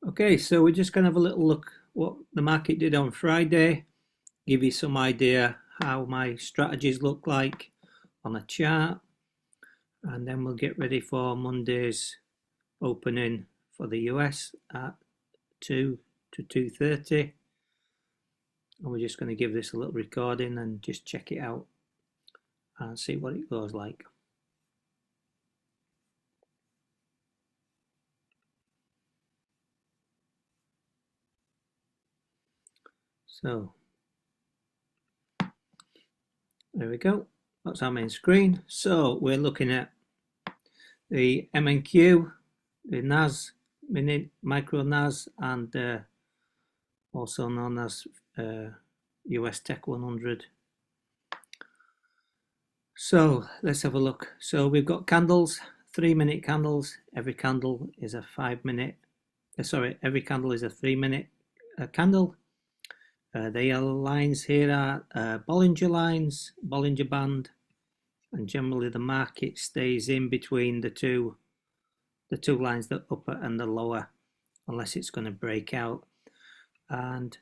Okay, so we're just going to have a little look what the market did on Friday, give you some idea how my strategies look like on a chart, and then we'll get ready for Monday's opening for the US at 2 to 2:30. And we're just going to give this a little recording and just check it out and see what it goes like. So there we go. That's our main screen. So we're looking at the MNQ, the NAS, micro NAS, and also known as US Tech 100. So let's have a look. So we've got candles, 3-minute candles. Every candle is a 5-minute. Every candle is a 3-minute candle. The yellow lines here are Bollinger lines, Bollinger Band, and generally the market stays in between the two lines, the upper and the lower, unless it's going to break out. And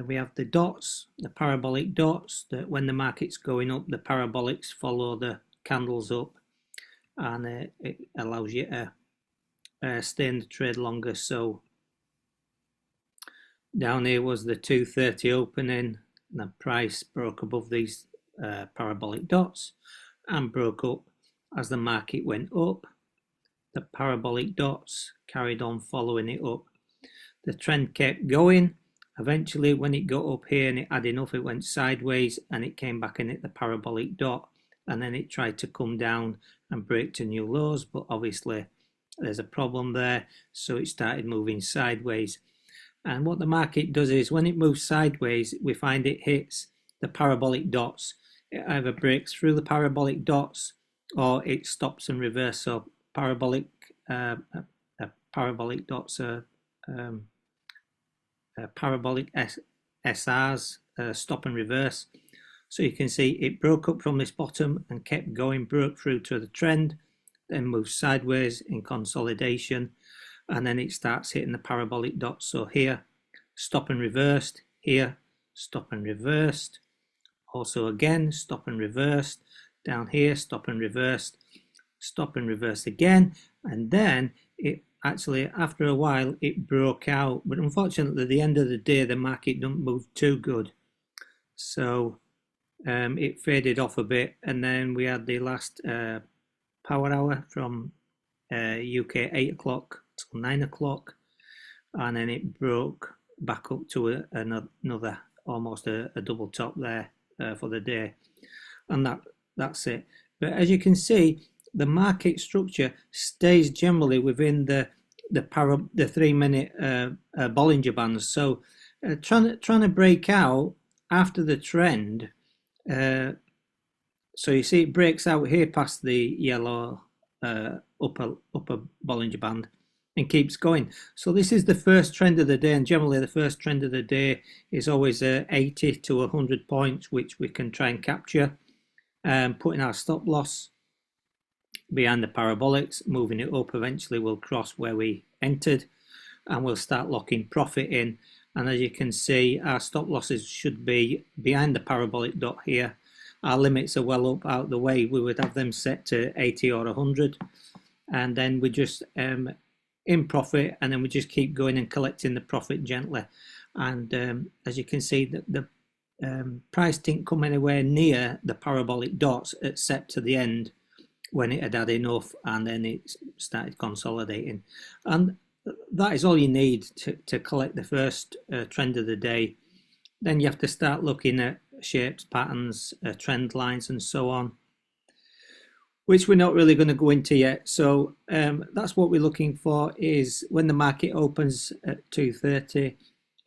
we have the dots, the parabolic dots, that when the market's going up, the parabolics follow the candles up, and it allows you to stay in the trade longer. So down here was the 2:30 opening, and the price broke above these parabolic dots and broke up as the market went up. The parabolic dots carried on following it up. The trend kept going. Eventually, when it got up here and it had enough, it went sideways and it came back and hit the parabolic dot, and then it tried to come down and break to new lows, but obviously there's a problem there, so it started moving sideways. And what the market does is when it moves sideways, we find it hits the parabolic dots. It either breaks through the parabolic dots or it stops and reverses. So parabolic dots are parabolic SRs, stop and reverse. So you can see it broke up from this bottom and kept going, broke through to the trend, then moved sideways in consolidation, and then it starts hitting the parabolic dots. So here, stop and reversed, here, stop and reversed, also again, stop and reversed, down here, stop and reversed again, and then it actually, after a while, it broke out. But unfortunately, at the end of the day, the market didn't move too good. So it faded off a bit, and then we had the last power hour from UK 8 o'clock till 9 o'clock, and then it broke back up to another almost a double top there for the day, and that's it. But as you can see, the market structure stays generally within the 3-minute Bollinger Bands. So trying to break out after the trend. So you see it breaks out here past the yellow upper Bollinger Band and keeps going. So this is the first trend of the day, and generally the first trend of the day is always 80 to 100 points, which we can try and capture, putting our stop loss behind the parabolics, moving it up. Eventually we'll cross where we entered and we'll start locking profit in. And as you can see, our stop losses should be behind the parabolic dot here. Our limits are well up out the way. We would have them set to 80 or 100, and then we just in profit, and then we just keep going and collecting the profit gently. And as you can see, the price didn't come anywhere near the parabolic dots except to the end when it had enough, and then it started consolidating. And that is all you need to collect the first trend of the day. Then you have to start looking at shapes, patterns, trend lines, and so on, which we're not really going to go into yet. So that's what we're looking for, is when the market opens at 2:30,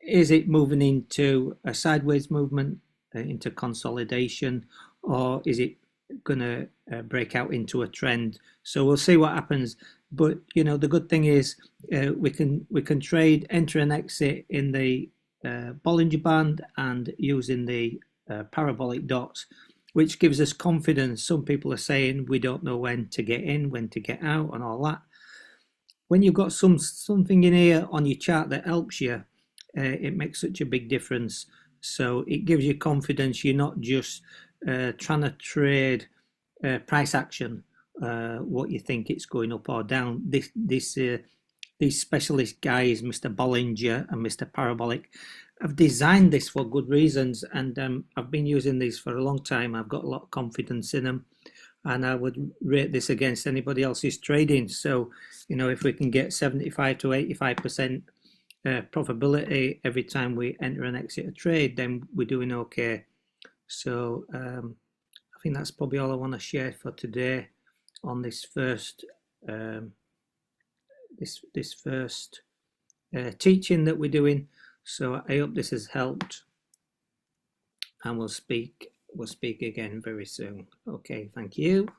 is it moving into a sideways movement, into consolidation, or is it going to break out into a trend? So we'll see what happens. But you know, the good thing is we can trade, enter and exit in the Bollinger Band and using the parabolic dots, which gives us confidence. Some people are saying we don't know when to get in, when to get out, and all that. when you've got something in here on your chart that helps you, it makes such a big difference. So it gives you confidence. You're not just trying to trade price action, what you think it's going up or down. These specialist guys, Mr. Bollinger and Mr. Parabolic, have designed this for good reasons, and I've been using these for a long time. I've got a lot of confidence in them, and I would rate this against anybody else's trading. So, if we can get 75 to 85% profitability every time we enter and exit a trade, then we're doing okay. So I think that's probably all I want to share for today on this first this first teaching that we're doing. So I hope this has helped, and we'll speak again very soon. Okay, thank you.